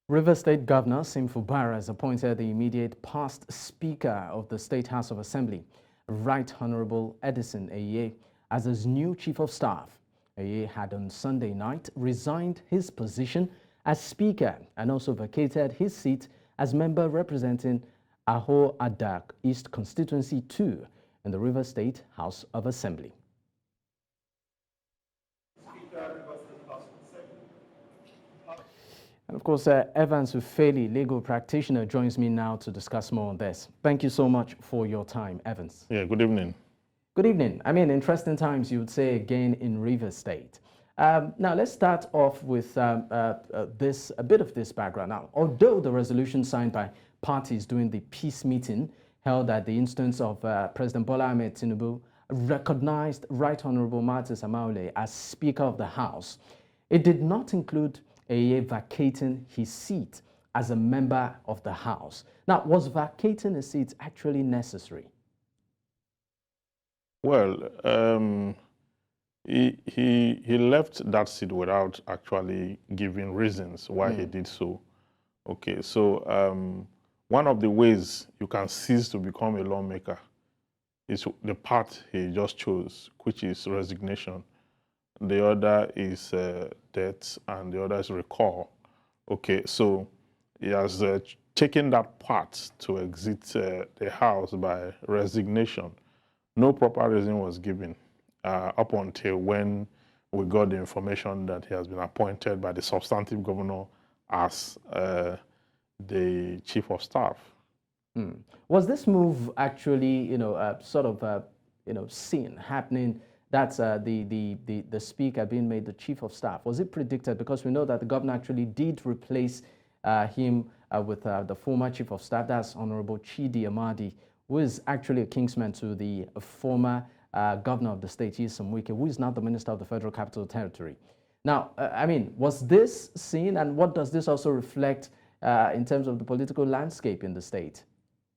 River State Governor Fubara has appointed the immediate past Speaker of the State House of Assembly, Right Honorable Edison Eye, as his new Chief of Staff. Eye had on Sunday night resigned his position as Speaker and also vacated his seat as member representing Aho Adak East Constituency 2 in the River State House of Assembly. And of course, Evans Ufeli, legal practitioner, joins me now to discuss more on this. Thank you so much for your time, Evans. Yeah, good evening. Good evening. I mean, interesting times, you would say, again, in River State. Now, let's start off with a bit of this background. Now, although the resolution signed by parties during the peace meeting held at the instance of President Bola Ahmed Tinubu recognized Right Honorable Martis Amaule as Speaker of the House, it did not include Eye vacating his seat as a member of the House. Now, was vacating a seat actually necessary? Well, he left that seat without actually giving reasons why he did so. Okay, so one of the ways you can cease to become a lawmaker is the path he just chose, which is resignation. The other is death, and the other is recall. Okay, so he has taken that path to exit the House by resignation. No proper reason was given up until when we got the information that he has been appointed by the substantive governor as the Chief of Staff. Was this move actually, seen happening? That's the Speaker being made the Chief of Staff. Was it predicted? Because we know that the governor actually did replace him with the former Chief of Staff, that's Honorable Chidi Amadi, who is actually a kinsman to the former governor of the state, Nyesom Wike, who is now the Minister of the Federal Capital Territory. Now, I mean, was this seen, and what does this also reflect in terms of the political landscape in the state?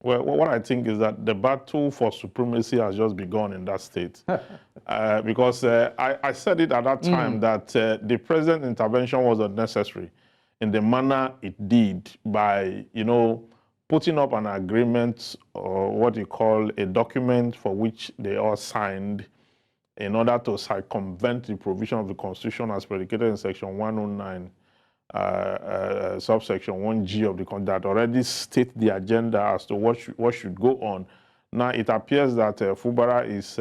Well, what I think is that the battle for supremacy has just begun in that state. Because I said it at that time that the president's intervention was unnecessary in the manner it did by, putting up an agreement or what you call a document for which they all signed in order to circumvent the provision of the Constitution as predicated in Section 109. Subsection 1G of the that already state the agenda as to what should go on. Now it appears that Fubara is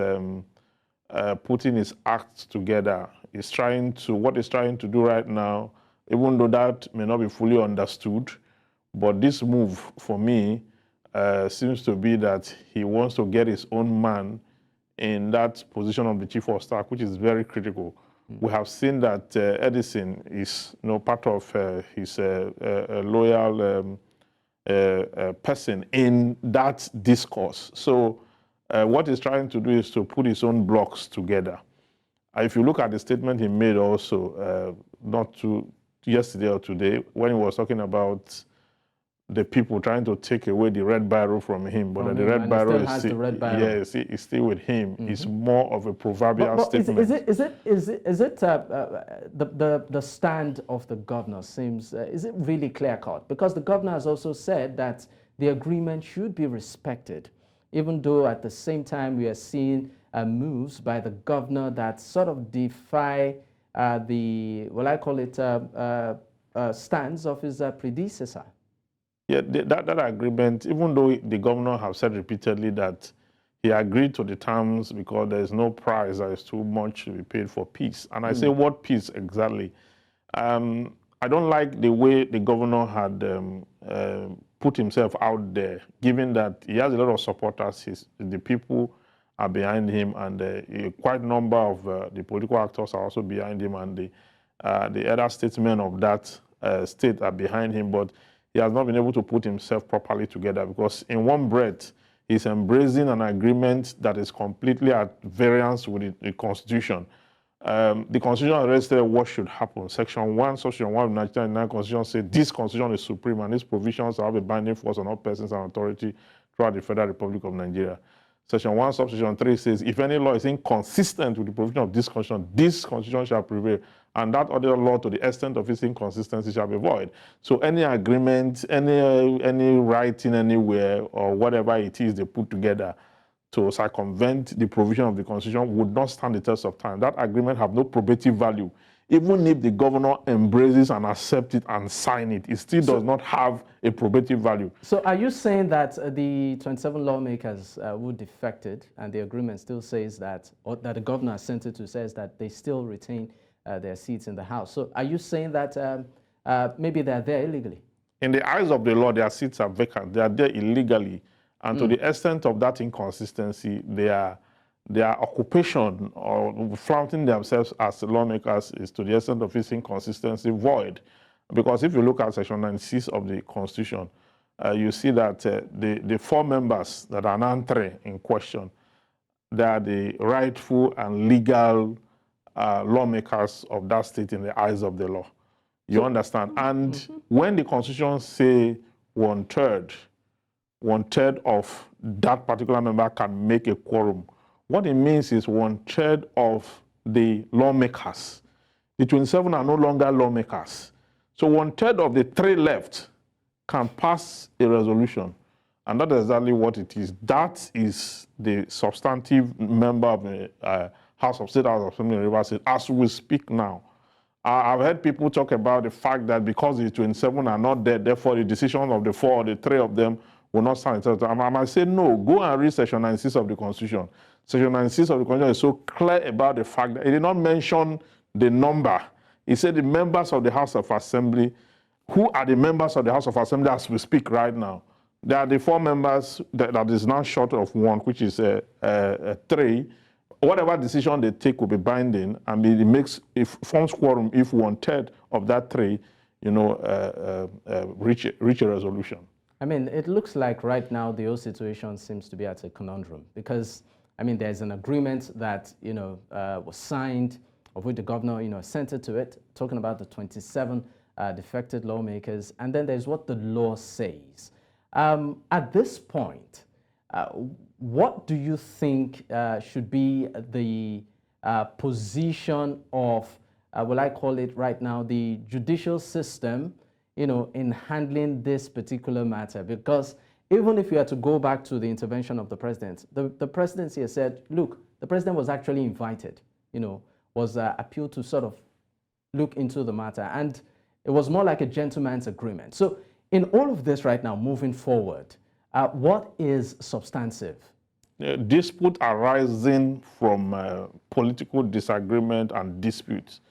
putting his act together. What he's trying to do right now, even though that may not be fully understood, but this move for me seems to be that he wants to get his own man in that position of the Chief of Staff, which is very critical. We have seen that Edison is part of his loyal person in that discourse. So what he's trying to do is to put his own blocks together. If you look at the statement he made also, not too yesterday or today, when he was talking about the people trying to take away the red biro from him, but the red biro is still with him. It's more of a proverbial statement. Is it the stand of the governor seems, is it really clear-cut? Because the governor has also said that the agreement should be respected, even though at the same time we are seeing moves by the governor that sort of defy stance of his predecessor. Yeah, that agreement, even though the governor has said repeatedly that he agreed to the terms because there is no price that is too much to be paid for peace. And I say, what peace exactly? I don't like the way the governor had put himself out there, given that he has a lot of supporters. The people are behind him, and a quite number of the political actors are also behind him, and the other statesmen of that state are behind him. But he has not been able to put himself properly together, because in one breath, he's embracing an agreement that is completely at variance with the Constitution. The Constitution already stated what should happen. Section 1, Section 1 of the 1999 Constitution says this Constitution is supreme, and these provisions have a binding force on all persons and authority throughout the Federal Republic of Nigeria. Section 1, subsection 3 says, if any law is inconsistent with the provision of this constitution shall prevail, and that other law to the extent of its inconsistency shall be void. So any agreement, any writing anywhere, or whatever it is they put together to circumvent the provision of the constitution would not stand the test of time. That agreement have no probative value. Even if the governor embraces and accepts it and sign it, it still does not have a probative value. So are you saying that the 27 lawmakers who defected, and the agreement still says that, or that the governor assented to says that they still retain their seats in the House? So are you saying that maybe they're there illegally? In the eyes of the law, their seats are vacant. They are there illegally. And to the extent of that inconsistency, their occupation or flaunting themselves as lawmakers is to the extent of its inconsistency void. Because if you look at Section 96 of the Constitution, you see that the 4 members that are now 3 in question, they are the rightful and legal lawmakers of that state in the eyes of the law. You understand? And when the Constitution say one-third of that particular member can make a quorum, what it means is 1/3 of the lawmakers. The 27 are no longer lawmakers. So 1/3 of the 3 left can pass a resolution. And that is exactly what it is. That is the substantive member of the House of State, House of Assembly in Rivers State, as we speak now. I've heard people talk about the fact that because the 27 are not there, therefore the decision of the 4 or the 3 of them will not stand. I might say, no, go and read Section 96 of the Constitution. Section 96 of the Constitution is so clear about the fact that it did not mention the number. It said the members of the House of Assembly, who are the members of the House of Assembly as we speak right now. There are the 4 members that is now short of 1, which is 3. Whatever decision they take will be binding, and it forms quorum if 1/3 of that 3, reach a resolution. I mean, it looks like right now the whole situation seems to be at a conundrum because, I mean, there's an agreement that, was signed, of which the governor, assented to it, talking about the 27 defected lawmakers, and then there's what the law says. At this point, what do you think should be the position of, will I call it right now, the judicial system, in handling this particular matter? Because even if you had to go back to the intervention of the president, the presidency has said, look, the president was actually invited, was appealed to sort of look into the matter. And it was more like a gentleman's agreement. So in all of this right now, moving forward, what is substantive? Dispute arising from political disagreement and disputes.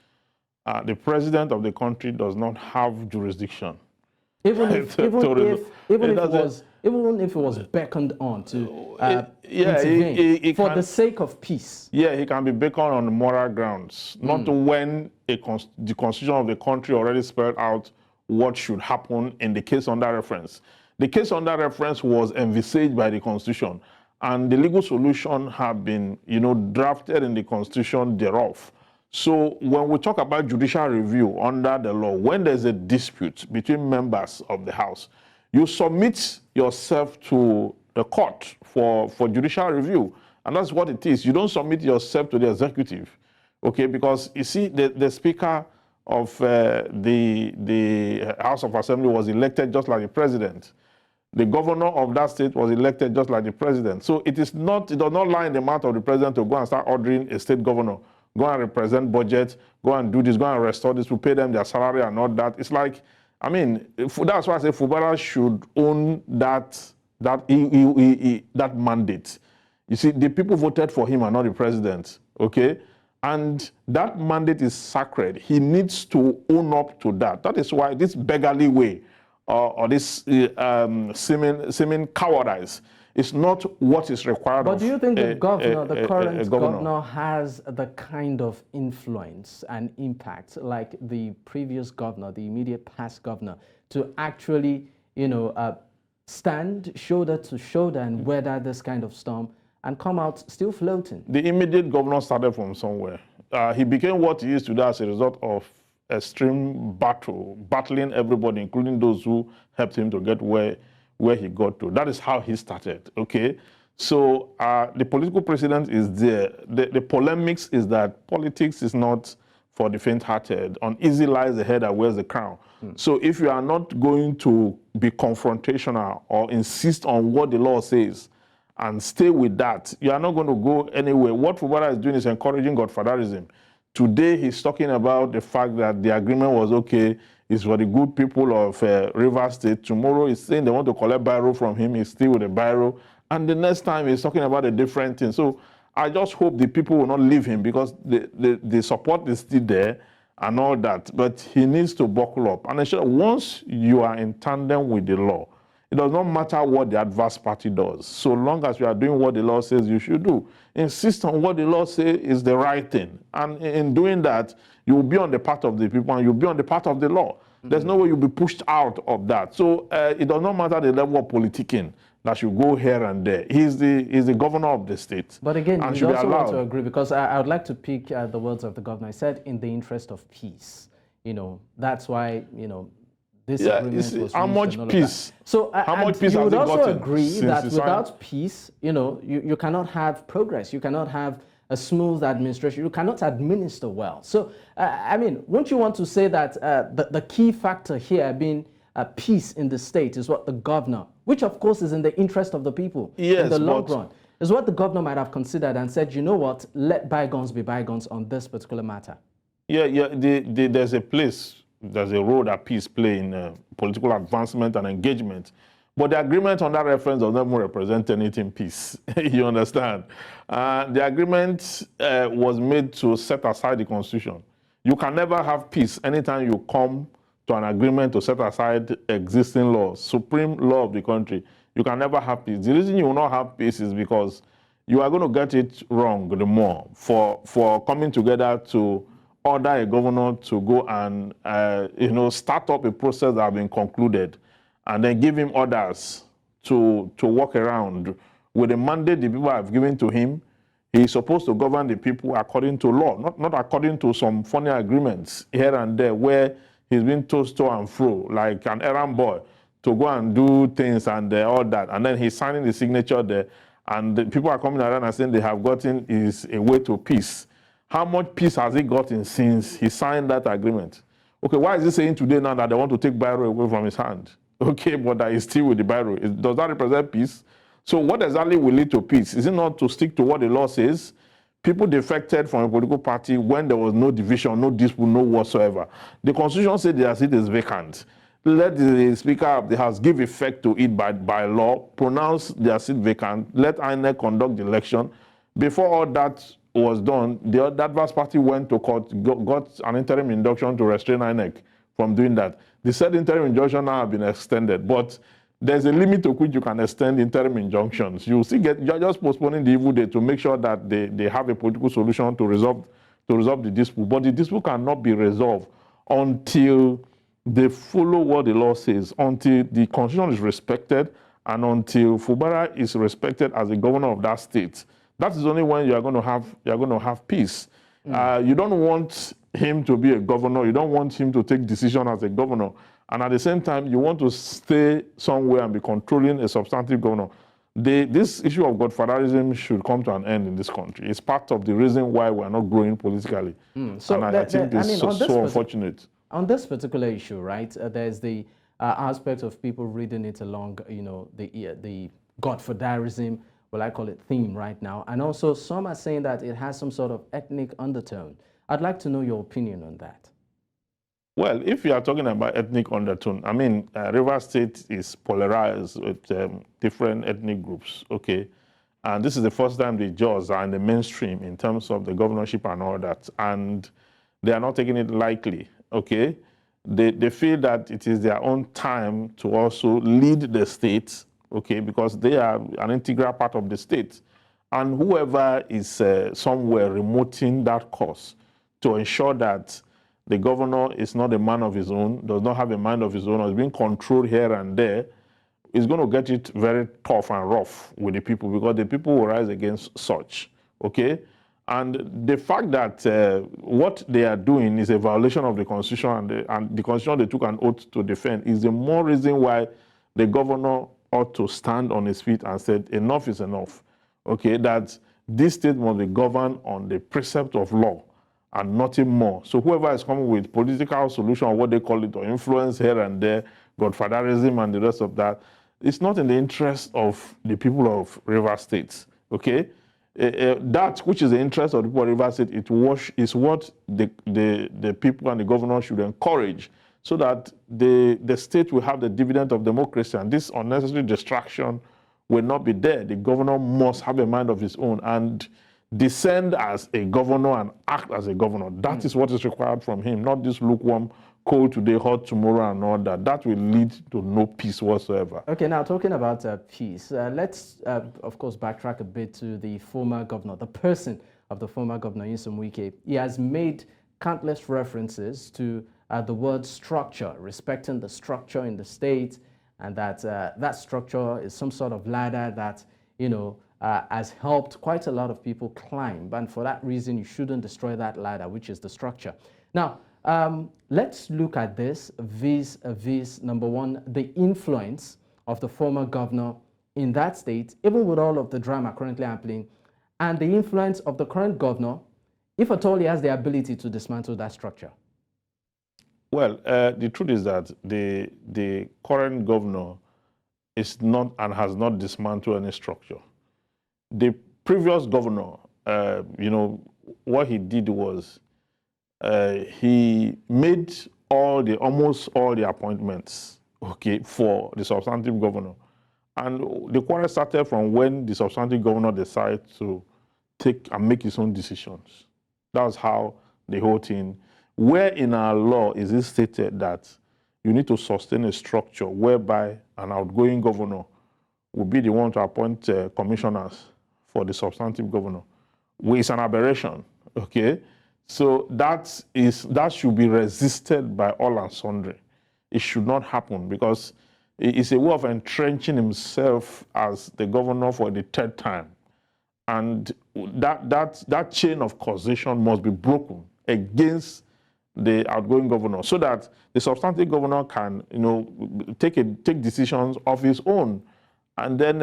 The president of the country does not have jurisdiction. Even if it was beckoned on to intervene for the sake of peace. Yeah, he can be beckoned on moral grounds, not when the constitution of the country already spelled out what should happen in the case under reference. The case under reference was envisaged by the constitution, and the legal solution have been, drafted in the constitution thereof. So when we talk about judicial review under the law, when there's a dispute between members of the House, you submit yourself to the court for judicial review. And that's what it is. You don't submit yourself to the executive, okay? Because you see, the Speaker of the House of Assembly was elected just like the president. The governor of that state was elected just like the president. So it does not lie in the mouth of the president to go and start ordering a state governor, go and represent budget, go and do this, go and restore this, to pay them their salary and all that. It's like, I mean, that's why I say Fubara should own that mandate. You see, the people voted for him and not the president, okay? And that mandate is sacred. He needs to own up to that. That is why this beggarly way or this seeming cowardice is not what is required. But do you think the governor, the current governor, has the kind of influence and impact like the previous governor, the immediate past governor, to actually, stand shoulder to shoulder and weather this kind of storm and come out still floating? The immediate governor started from somewhere. He became what he is today as a result of extreme battling everybody, including those who helped him to get where he got to. That is how he started, okay? So the political precedent is there. The polemics is that politics is not for the faint-hearted. On easy lies the head that wears the crown. So if you are not going to be confrontational or insist on what the law says and stay with that, you are not going to go anywhere. What Fubara is doing is encouraging Godfatherism. Today, he's talking about the fact that the agreement was okay, it's for the good people of Rivers State. Tomorrow, he's saying they want to collect biro from him, he's still with the biro. And the next time, he's talking about a different thing. So I just hope the people will not leave him, because the support is still there and all that. But he needs to buckle up. And ensure once you are in tandem with the law, it does not matter what the adverse party does, so long as you are doing what the law says you should do. Insist on what the law says is the right thing. And in doing that, you will be on the part of the people and you'll be on the part of the law. There's no way you'll be pushed out of that. So it does not matter the level of politicking that should go here and there. He's the governor of the state. But again, you also want to agree, because I would like to pick the words of the governor. He said, in the interest of peace. You know, that's why, you know, this agreement was how much peace? So how much peace you would has it also gotten agree that without peace, you know, you cannot have progress. You cannot have a smooth administration. You cannot administer well. So, I mean, won't you want to say that the key factor here being peace in the state is what the governor, which of course is in the interest of the people in the long run, is what the governor might have considered and said, you know what, let bygones be bygones on this particular matter? Yeah, there's a place, there's a role that peace play in political advancement and engagement. But the agreement on that reference does not even represent anything peace. You understand? The agreement was made to set aside the Constitution. You can never have peace anytime you come to an agreement to set aside existing laws, supreme law of the country. You can never have peace. The reason you will not have peace is because you are going to get it wrong the more for coming together to order a governor to go and start up a process that has been concluded, and then give him orders to work around with the mandate the people have given to him. He's supposed to govern the people according to law, not according to some funny agreements here and there where he's been tossed to and fro like an errand boy to go and do things and all that. And then he's signing the signature there, and the people are coming around and saying they have gotten is a way to peace. How much peace has he gotten since he signed that agreement? Okay, why is he saying today now that they want to take biro away from his hand? Okay, but that is still with the biro. Does that represent peace? So what exactly will lead to peace? Is it not to stick to what the law says? People defected from a political party when there was no division, no dispute, no whatsoever. The Constitution said their seat is vacant. Let the Speaker of the House give effect to it by law, pronounce their seat vacant, let INEC conduct the election. Before all that was done, the adverse party went to court, got an interim injunction to restrain INEC from doing that. The said interim injunction now have been extended, but there's a limit to which you can extend interim injunctions. You still you're just postponing the evil day to make sure that they have a political solution to resolve the dispute. But the dispute cannot be resolved until they follow what the law says, until the Constitution is respected, and until Fubara is respected as the governor of that state. That is only when you're going to have peace. You don't want him to be a governor. You don't want him to take decision as a governor. And at the same time, you want to stay somewhere and be controlling a substantive governor. This issue of Godfatherism should come to an end in this country. It's part of the reason why we're not growing politically. So and I think it's so unfortunate. On this particular issue, right, there's the aspect of people reading it along, you know, the Godfatherism, well, I call it theme right now. And also some are saying that it has some sort of ethnic undertone. I'd like to know your opinion on that. Well, if you are talking about ethnic undertone, I mean, Rivers State is polarized with different ethnic groups, okay? And this is the first time the Jaws are in the mainstream in terms of the governorship and all that. And they are not taking it lightly, okay? They feel that it is their own time to also lead the state, okay? Because they are an integral part of the state. And whoever is somewhere remoting that cause to ensure that the governor is not a man of his own, does not have a mind of his own, or is being controlled here and there, is going to get it very tough and rough with the people, because the people will rise against such, okay? And the fact that what they are doing is a violation of the Constitution, and the Constitution they took an oath to defend, is the more reason why the governor ought to stand on his feet and said, enough is enough. okay, that this state must be governed on the precept of law and nothing more. So whoever is coming with political solution, or what they call it, or influence here and there, Godfatherism and the rest of that, it's not in the interest of the people of River State, okay? That which is the interest of the people of River State, is what the people and the governor should encourage, so that the state will have the dividend of democracy, and this unnecessary distraction will not be there. The governor must have a mind of his own and descend as a governor and act as a governor. That is what is required from him, not this lukewarm, cold today, hot tomorrow and all that. That will lead to no peace whatsoever. Okay, now talking about peace, let's, of course, backtrack a bit to the former governor, the person of the former governor, Nyesom Wike. He has made countless references to the word structure, respecting the structure in the state, and that that structure is some sort of ladder that, you know, has helped quite a lot of people climb. And for that reason, you shouldn't destroy that ladder, which is the structure. Now, let's look at this vis-a-vis, number one, the influence of the former governor in that state, even with all of the drama currently happening, and the influence of the current governor, if at all he has the ability to dismantle that structure. Well, the truth is that the current governor is not and has not dismantled any structure. The previous governor, you know, what he did was he made almost all the appointments, okay, for the substantive governor. And the quarrel started from when the substantive governor decided to take and make his own decisions. That's how the whole thing. Where in our law is it stated that you need to sustain a structure whereby an outgoing governor will be the one to appoint commissioners for the substantive governor? It's an aberration, okay? So that should be resisted by all and sundry. It should not happen, because it's a way of entrenching himself as the governor for the third time. And that chain of causation must be broken against the outgoing governor, so that the substantive governor can, you know, take decisions of his own, and then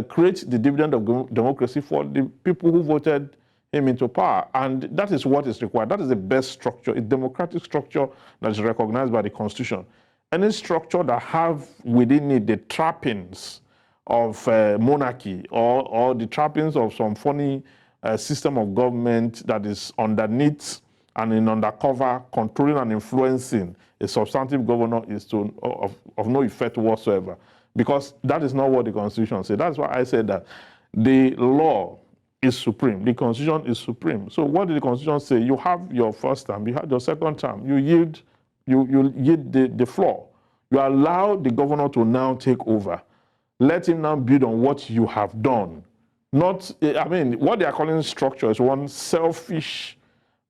create the dividend of democracy for the people who voted him into power. And that is what is required. That is the best structure, a democratic structure that is recognized by the Constitution. Any structure that have within it the trappings of monarchy, or the trappings of some funny system of government that is underneath and in undercover, controlling and influencing a substantive governor, is of no effect whatsoever, because that is not what the Constitution says. That's why I said that the law is supreme, the Constitution is supreme. So what did the Constitution say? You have your first term, you have your second term, you yield the floor. You allow the governor to now take over. Let him now build on what you have done. Not, I mean, what they are calling structure is one selfish,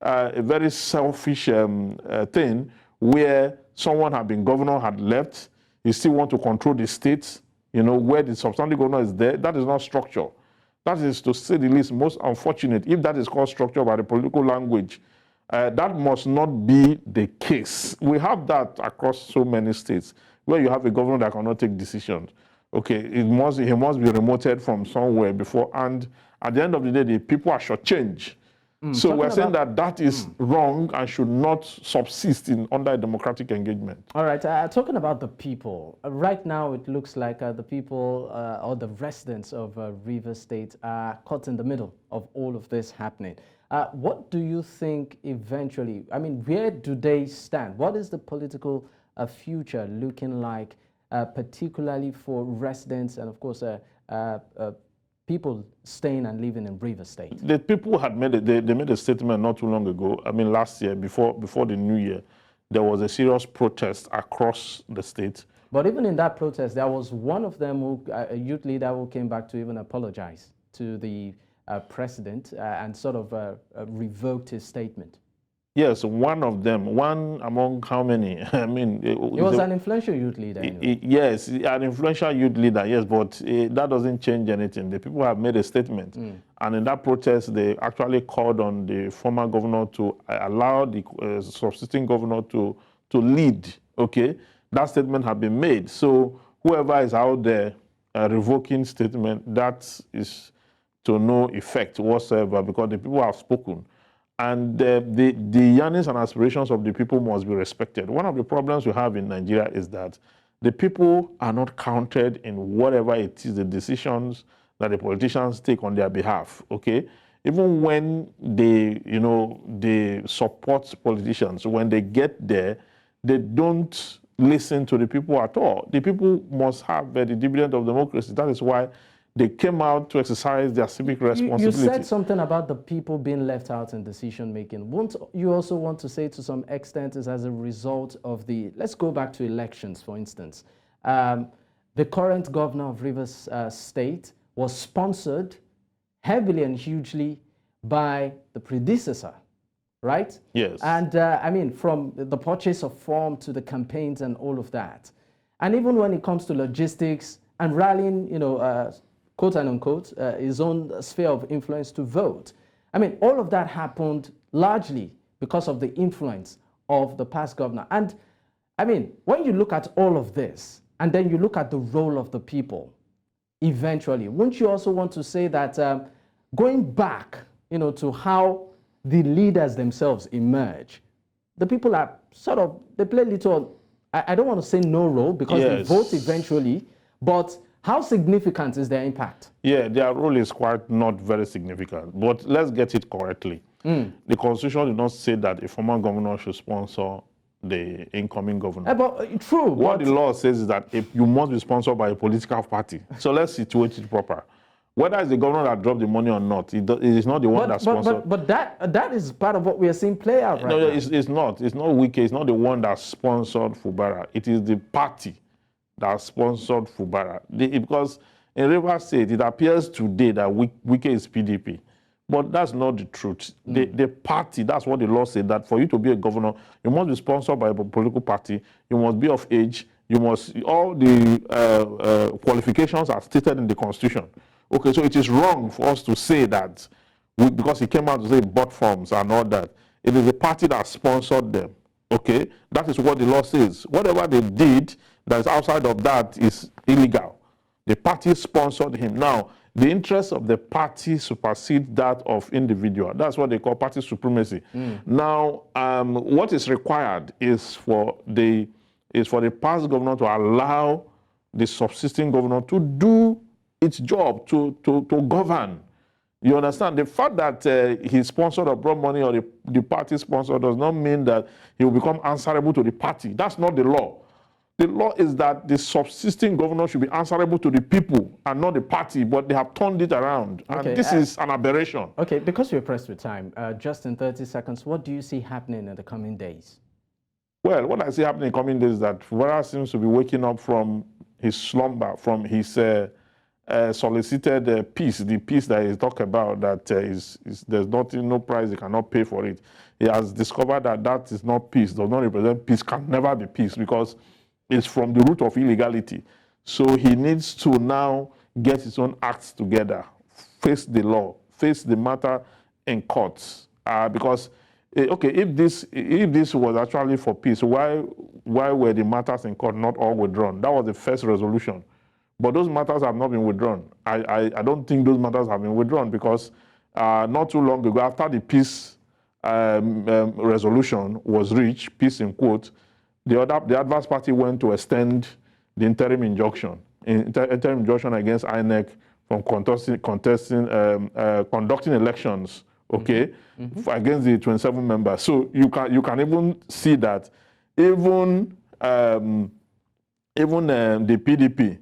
a very selfish thing, where someone had been governor, had left, he still want to control the state, you know, where the substantive governor is there. That is not structure. That is, to say the least, most unfortunate. If that is called structure by the political language, that must not be the case. We have that across so many states, where you have a governor that cannot take decisions. Okay, he must be remoted from somewhere before, and at the end of the day, the people are shortchanged. So we're saying that is wrong and should not subsist under a democratic engagement. All right, talking about the people, right now it looks like the people or the residents of Rivers State are caught in the middle of all of this happening. What do you think eventually, I mean, where do they stand? What is the political future looking like, particularly for residents and, of course, people staying and living in Rivers State? The people had made they made a statement not too long ago. I mean, last year, before the new year, there was a serious protest across the state. But even in that protest, there was one of them, a youth leader, who came back to even apologize to the president and sort of revoked his statement. Yes, one of them, one among how many? I mean, he was an influential youth leader. Anyway. Yes, an influential youth leader, yes, but that doesn't change anything. The people have made a statement. And in that protest, they actually called on the former governor to allow the subsisting governor to lead, okay? That statement had been made. So whoever is out there revoking statement, that is to no effect whatsoever because the people have spoken. And the yearnings and aspirations of the people must be respected. One of the problems we have in Nigeria is that the people are not counted in whatever it is, the decisions that the politicians take on their behalf, okay? Even when they, they support politicians, when they get there, they don't listen to the people at all. The people must have the dividend of democracy. That is why they came out to exercise their civic responsibility. You said something about the people being left out in decision making. Won't you also want to say to some extent is as a result of the, let's go back to elections, for instance. The current governor of Rivers State was sponsored heavily and hugely by the predecessor, right? Yes. And I mean, from the purchase of form to the campaigns and all of that. And even when it comes to logistics and rallying, quote and unquote, his own sphere of influence to vote. I mean, all of that happened largely because of the influence of the past governor. And I mean, when you look at all of this, and then you look at the role of the people, eventually, wouldn't you also want to say that going back, to how the leaders themselves emerge, the people are sort of, they play little, I don't want to say no role because they vote eventually, but how significant is their impact? Yeah, their role is quite not very significant, but let's get it correctly. The Constitution did not say that a former governor should sponsor the incoming governor. True. What the law says is that if you must be sponsored by a political party. So let's situate it proper. Whether it's the governor that dropped the money or not, it is not the one that sponsored. But that is part of what we are seeing play out right now. No, it's not. It's not Wike. It's not the one that sponsored Fubara. It is the party that sponsored Fubara. Because in Rivers State, it appears today that Wike is PDP. But that's not the truth. The party, that's what the law said, that for you to be a governor, you must be sponsored by a political party, you must be of age, you must, all the qualifications are stated in the Constitution. Okay, so it is wrong for us to say that, because he came out to say bought forms and all that. It is the party that sponsored them. Okay, that is what the law says. Whatever they did that is outside of that is illegal. The party sponsored him. Now, the interests of the party supersede that of individual. That's what they call party supremacy. Now, what is required is for the past governor to allow the subsisting governor to do its job, to govern. You understand? The fact that he sponsored or brought money or the party sponsor does not mean that he will become answerable to the party. That's not the law. The law is that the subsisting governor should be answerable to the people and not the party, but they have turned it around. Okay, and this is an aberration. Okay, because we're pressed with time, just in 30 seconds, what do you see happening in the coming days? Well, what I see happening in the coming days is that Fubara seems to be waking up from his slumber, from his solicited peace, the peace that he talked about, that there's nothing, no price, he cannot pay for it. He has discovered that that is not peace, does not represent peace, can never be peace, because it's from the root of illegality. So he needs to now get his own acts together, face the law, face the matter in courts. Because, okay, if this was actually for peace, why were the matters in court not all withdrawn? That was the first resolution. But those matters have not been withdrawn. I don't think those matters have been withdrawn because not too long ago, after the peace resolution was reached, peace in quote, the adverse party went to extend the interim injunction against INEC from conducting elections, okay, against the 27 members. So you can even see that even the PDP,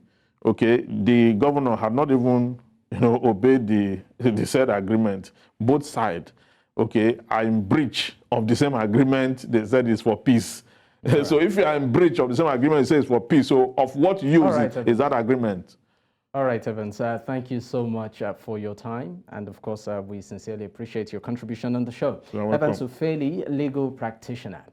okay, the governor had not even obeyed the said agreement. Both sides, okay, are in breach of the same agreement they said is for peace. Right. So if you are in breach of the same agreement, it says for peace. So of what use is that agreement? All right, Evans, thank you so much for your time. And of course, we sincerely appreciate your contribution on the show. Evans Ufeli, legal practitioner.